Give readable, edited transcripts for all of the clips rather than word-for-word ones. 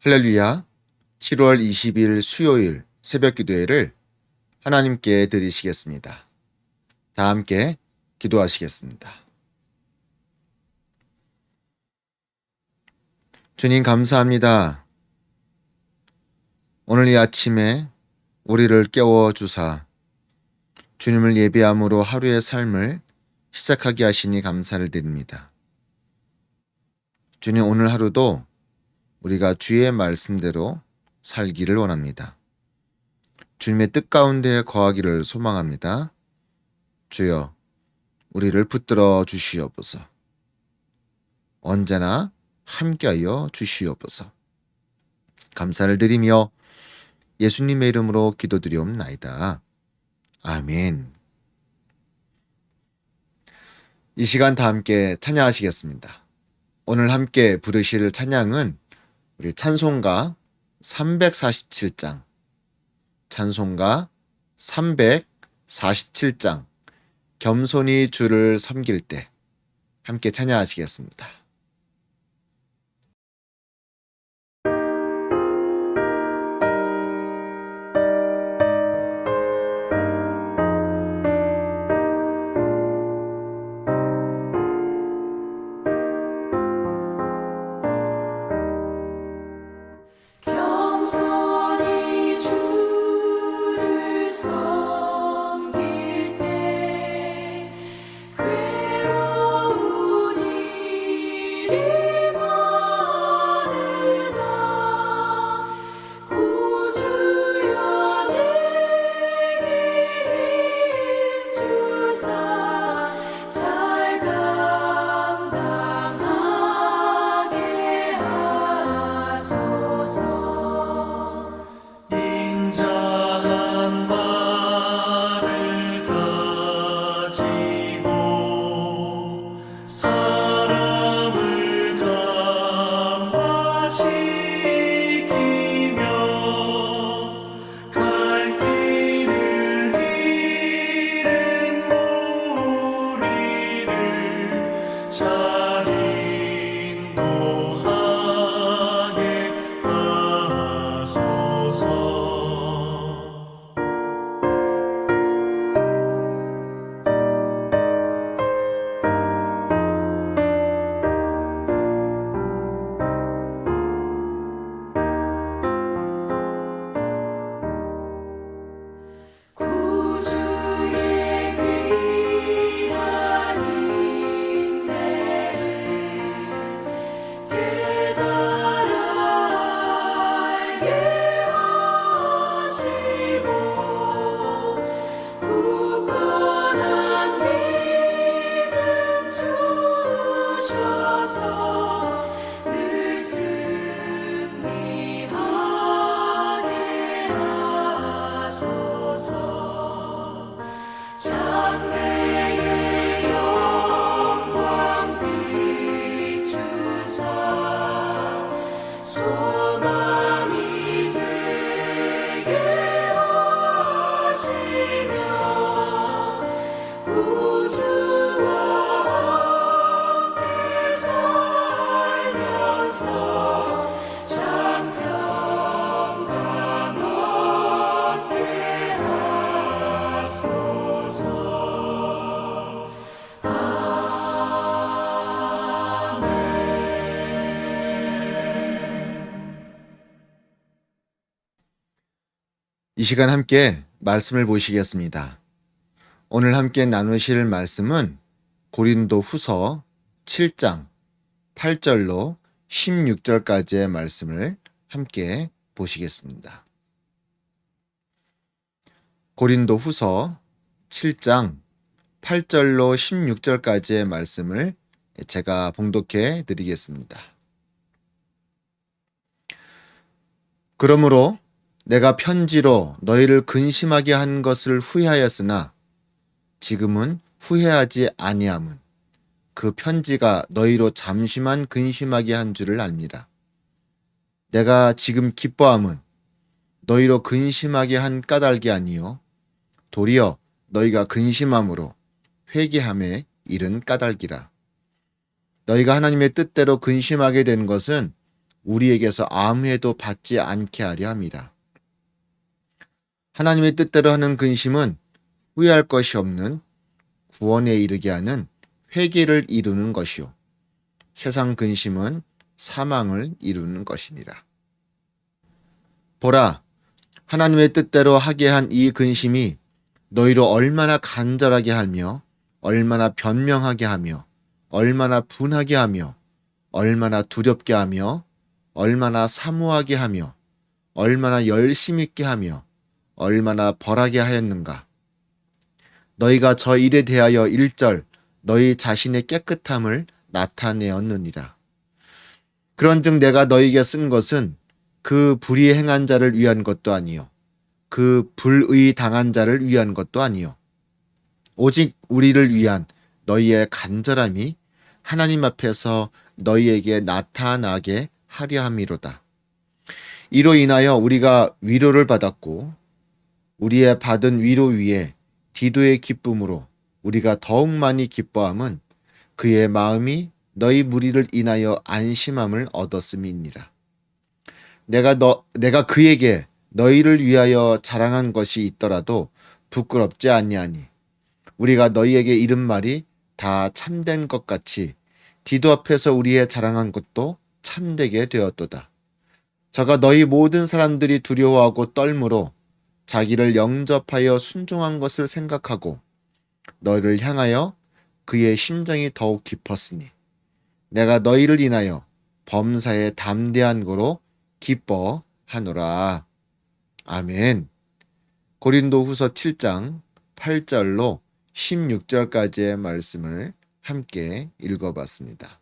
할렐루야. 7월 20일 수요일 새벽 기도회를 하나님께 드리시겠습니다. 다 함께 기도하시겠습니다. 주님 감사합니다. 오늘 이 아침에 우리를 깨워주사 주님을 예배함으로 하루의 삶을 시작하게 하시니 감사를 드립니다. 주님, 오늘 하루도 우리가 주의 말씀대로 살기를 원합니다. 주님의 뜻 가운데 거하기를 소망합니다. 주여, 우리를 붙들어 주시옵소서. 언제나 함께하여 주시옵소서. 감사를 드리며 예수님의 이름으로 기도드리옵나이다. 아멘. 이 시간 다 함께 찬양하시겠습니다. 오늘 함께 부르실 찬양은 우리 찬송가 347장, 찬송가 347장, 겸손히 주를 섬길 때 함께 찬양하시겠습니다. 겸손히 주를 섬길 때 괴로운 일이 많으나 구주여 내게 힘 주사 잘 감당하게 하소서. 인자한 말을 가지고 사람을 감화시키며 갈 길을 잃은 무리를 잘 인도하게 하소서. 구주의 귀한 인내를 깨달아 알게 하시고 굳건한 믿음 주셔서 늘 승리하게 하소서. 장래의 영광 비추사 소망이 되게 하시며 구주와 함께 살면서 참 평강 얻게 하소서. 이 시간 함께 말씀을 보시겠습니다. 오늘 함께 나누실 말씀은 고린도 후서 7장 8절로 16절까지의 말씀을 함께 보시겠습니다. 고린도 후서 7장 8절로 16절까지의 말씀을 제가 봉독해 드리겠습니다. 그러므로 내가 편지로 너희를 근심하게 한 것을 후회하였으나 지금은 후회하지 아니함은 그 편지가 너희로 잠시만 근심하게 한 줄을 압니다. 내가 지금 기뻐함은 너희로 근심하게 한 까닭이 아니요 도리어 너희가 근심함으로 회개함에 이른 까닭이라. 너희가 하나님의 뜻대로 근심하게 된 것은 우리에게서 아무 해도 받지 않게 하려 함이라. 하나님의 뜻대로 하는 근심은 후회할 것이 없는 구원에 이르게 하는 회개를 이루는 것이요 세상 근심은 사망을 이루는 것이니라. 보라, 하나님의 뜻대로 하게 한 이 근심이 너희로 얼마나 간절하게 하며 얼마나 변명하게 하며 얼마나 분하게 하며 얼마나 두렵게 하며 얼마나 사모하게 하며 얼마나 열심 있게 하며 얼마나 벌하게 하였는가. 너희가 저 일에 대하여 1절 너희 자신의 깨끗함을 나타내었느니라. 그런즉 내가 너희에게 쓴 것은 그 불의 행한 자를 위한 것도 아니요 그 불의 당한 자를 위한 것도 아니요 오직 우리를 위한 너희의 간절함이 하나님 앞에서 너희에게 나타나게 하려 함이로다. 이로 인하여 우리가 위로를 받았고 우리의 받은 위로 위에 디도의 기쁨으로 우리가 더욱 많이 기뻐함은 그의 마음이 너희 무리를 인하여 안심함을 얻었음이니라. 내가 그에게 너희를 위하여 자랑한 것이 있더라도 부끄럽지 아니하니 우리가 너희에게 이른 말이 다 참된 것 같이 디도 앞에서 우리의 자랑한 것도 참되게 되었도다. 저가 너희 모든 사람들이 두려워하고 떨므로 자기를 영접하여 순종한 것을 생각하고 너희를 향하여 그의 심정이 더욱 깊었으니 내가 너희를 인하여 범사에 담대한 거로 기뻐하노라. 아멘. 고린도후서 7장 8절로 16절까지의 말씀을 함께 읽어봤습니다.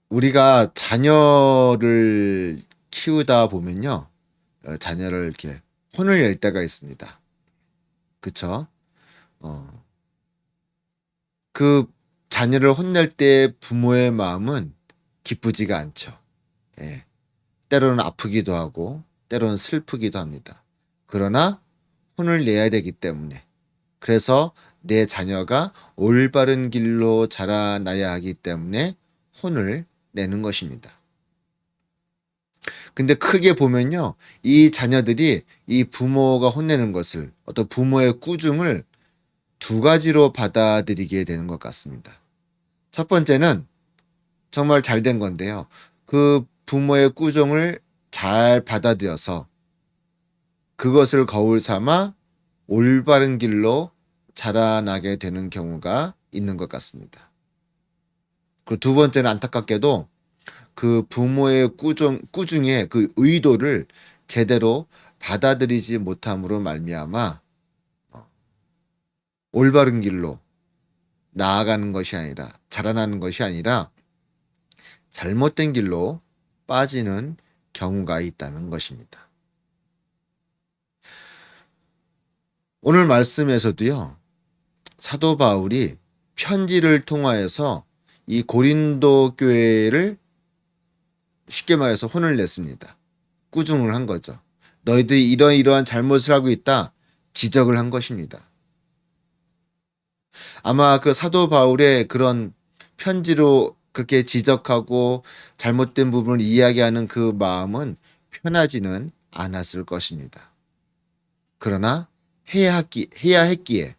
우리가 자녀를 키우다 보면요, 자녀를 이렇게 혼을 낼 때가 있습니다. 그쵸? 그 자녀를 혼낼 때 부모의 마음은 기쁘지가 않죠. 예. 때로는 아프기도 하고, 때로는 슬프기도 합니다. 그러나 혼을 내야 되기 때문에, 그래서 내 자녀가 올바른 길로 자라나야 하기 때문에 혼을 내는 것입니다. 근데 크게 보면요, 이 자녀들이 이 부모가 혼내는 것을, 어떤 부모의 꾸중을 두 가지로 받아들이게 되는 것 같습니다. 첫 번째는 정말 잘된 건데요. 그 부모의 꾸중을 잘 받아들여서 그것을 거울 삼아 올바른 길로 자라나게 되는 경우가 있는 것 같습니다. 그리고 두 번째는 안타깝게도 그 부모의 꾸중의 그 의도를 제대로 받아들이지 못함으로 말미암아 올바른 길로 나아가는 것이 아니라, 자라나는 것이 아니라 잘못된 길로 빠지는 경우가 있다는 것입니다. 오늘 말씀에서도요, 사도 바울이 편지를 통하여서 이 고린도 교회를 쉽게 말해서 혼을 냈습니다. 꾸중을 한 거죠. 너희들이 이러이러한 잘못을 하고 있다, 지적을 한 것입니다. 아마 그 사도 바울의 그런 편지로 그렇게 지적하고 잘못된 부분을 이야기하는 그 마음은 편하지는 않았을 것입니다. 그러나 해야 했기에,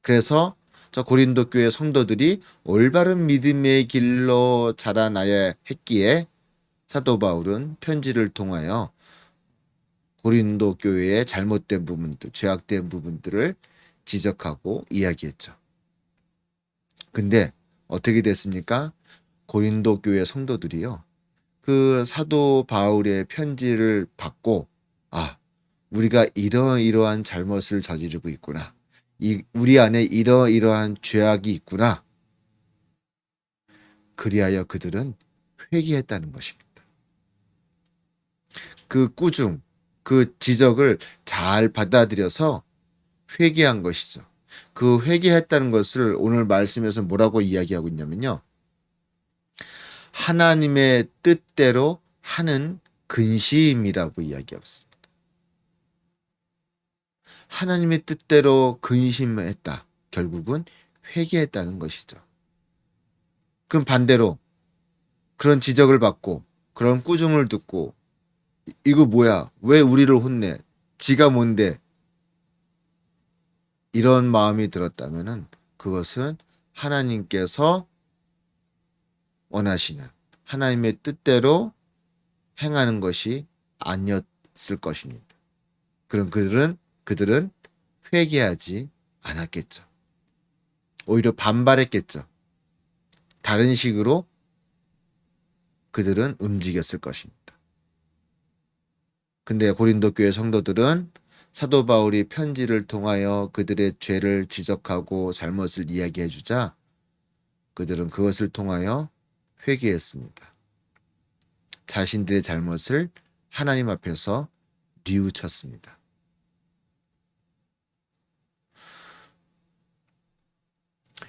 그래서 저 고린도 교회 성도들이 올바른 믿음의 길로 자라나야 했기에 사도 바울은 편지를 통하여 고린도 교회의 잘못된 부분들, 죄악된 부분들을 지적하고 이야기했죠. 근데 어떻게 됐습니까? 고린도 교회 성도들이요, 그 사도 바울의 편지를 받고, 우리가 이러이러한 잘못을 저지르고 있구나, 우리 안에 이러이러한 죄악이 있구나, 그리하여 그들은 회개했다는 것입니다. 그 꾸중, 그 지적을 잘 받아들여서 회개한 것이죠. 그 회개했다는 것을 오늘 말씀에서 뭐라고 이야기하고 있냐면요, 하나님의 뜻대로 하는 근심이라고 이야기하고 있습니다. 하나님의 뜻대로 근심했다. 결국은 회개했다는 것이죠. 그럼 반대로 그런 지적을 받고 그런 꾸중을 듣고 이거 뭐야? 왜 우리를 혼내? 지가 뭔데? 이런 마음이 들었다면은 그것은 하나님께서 원하시는 하나님의 뜻대로 행하는 것이 아니었을 것입니다. 그럼 그들은 회개하지 않았겠죠. 오히려 반발했겠죠. 다른 식으로 그들은 움직였을 것입니다. 근데 고린도 교회 성도들은 사도 바울이 편지를 통하여 그들의 죄를 지적하고 잘못을 이야기해 주자 그들은 그것을 통하여 회개했습니다. 자신들의 잘못을 하나님 앞에서 뉘우쳤습니다.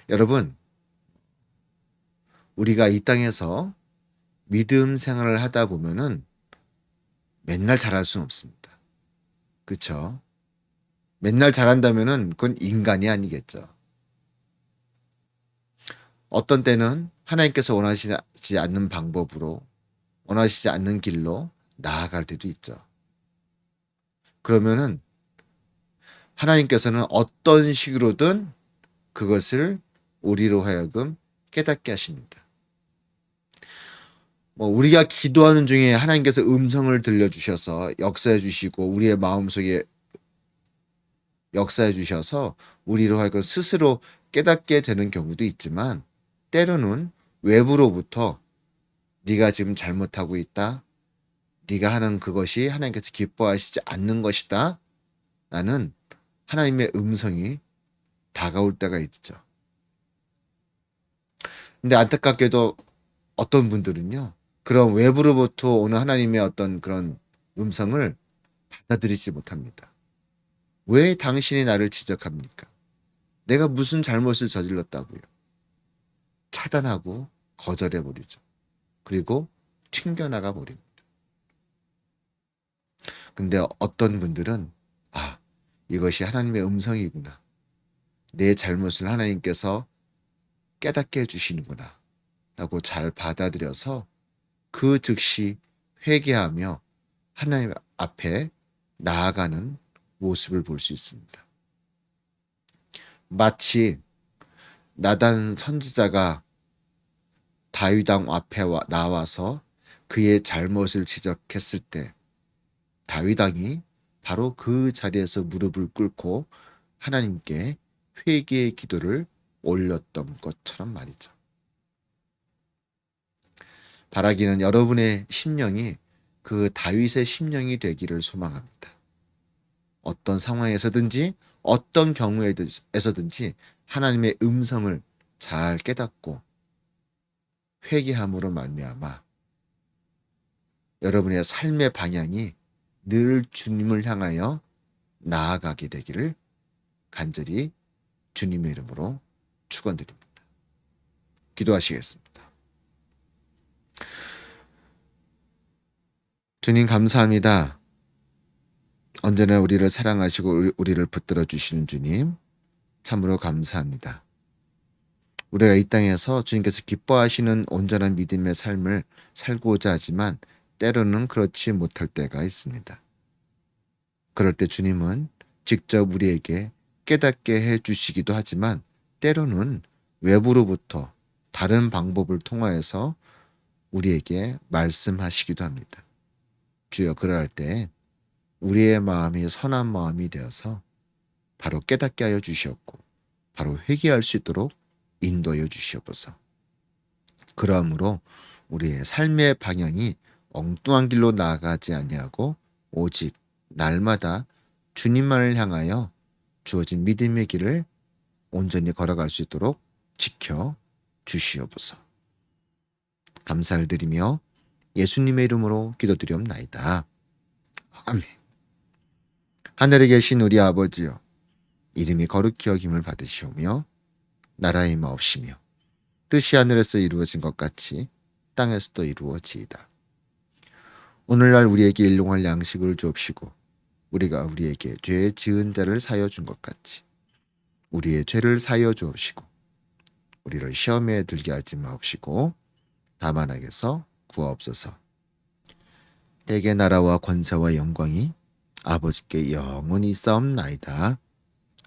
여러분, 우리가 이 땅에서 믿음 생활을 하다 보면은 맨날 잘할 수는 없습니다. 그렇죠? 맨날 잘한다면은 그건 인간이 아니겠죠. 어떤 때는 하나님께서 원하시지 않는 방법으로 원하시지 않는 길로 나아갈 때도 있죠. 그러면은 하나님께서는 어떤 식으로든 그것을 우리로 하여금 깨닫게 하십니다. 우리가 기도하는 중에 하나님께서 음성을 들려주셔서 역사해 주시고 우리의 마음속에 역사해 주셔서 우리로 하여금 스스로 깨닫게 되는 경우도 있지만 때로는 외부로부터 네가 지금 잘못하고 있다. 네가 하는 그것이 하나님께서 기뻐하시지 않는 것이다. 라는 하나님의 음성이 다가올 때가 있죠. 근데 안타깝게도 어떤 분들은요. 그런 외부로부터 오는 하나님의 어떤 그런 음성을 받아들이지 못합니다. 왜 당신이 나를 지적합니까? 내가 무슨 잘못을 저질렀다고요? 차단하고 거절해버리죠. 그리고 튕겨나가 버립니다. 근데 어떤 분들은 이것이 하나님의 음성이구나. 내 잘못을 하나님께서 깨닫게 해주시는구나 라고 잘 받아들여서 그 즉시 회개하며 하나님 앞에 나아가는 모습을 볼 수 있습니다. 마치 나단 선지자가 다윗 왕 앞에 나와서 그의 잘못을 지적했을 때 다윗 왕이 바로 그 자리에서 무릎을 꿇고 하나님께 회개의 기도를 올렸던 것처럼 말이죠. 바라기는 여러분의 심령이 그 다윗의 심령이 되기를 소망합니다. 어떤 상황에서든지 어떤 경우에서든지 하나님의 음성을 잘 깨닫고 회개함으로 말미암아 여러분의 삶의 방향이 늘 주님을 향하여 나아가게 되기를 간절히 주님의 이름으로 축원드립니다. 기도하시겠습니다. 주님 감사합니다. 언제나 우리를 사랑하시고 우리를 붙들어 주시는 주님 참으로 감사합니다. 우리가 이 땅에서 주님께서 기뻐하시는 온전한 믿음의 삶을 살고자 하지만 때로는 그렇지 못할 때가 있습니다. 그럴 때 주님은 직접 우리에게 깨닫게 해주시기도 하지만 때로는 외부로부터 다른 방법을 통하여서 우리에게 말씀하시기도 합니다. 주여 그러할 때 우리의 마음이 선한 마음이 되어서 바로 깨닫게 하여 주시옵고 바로 회개할 수 있도록 인도하여 주시옵소서. 그러므로 우리의 삶의 방향이 엉뚱한 길로 나아가지 아니하고 오직 날마다 주님만을 향하여 주어진 믿음의 길을 온전히 걸어갈 수 있도록 지켜 주시옵소서. 감사를 드리며 예수님의 이름으로 기도드리옵나이다. 아멘. 하늘에 계신 우리 아버지여, 이름이 거룩히 여김을 받으시오며 나라의 마옵시며 뜻이 하늘에서 이루어진 것 같이 땅에서도 이루어지이다. 오늘날 우리에게 일용할 양식을 주옵시고 우리가 우리에게 죄 지은 자를 사여 준 것 같이 우리의 죄를 사여 주옵시고 우리를 시험에 들게 하지 마옵시고 다만에게서 구하옵소서. 대개 나라와 권세와 영광이 아버지께 영원히 있사옵나이다.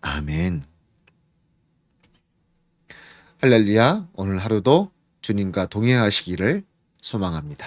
아멘. 할렐루야. 오늘 하루도 주님과 동행하시기를 소망합니다.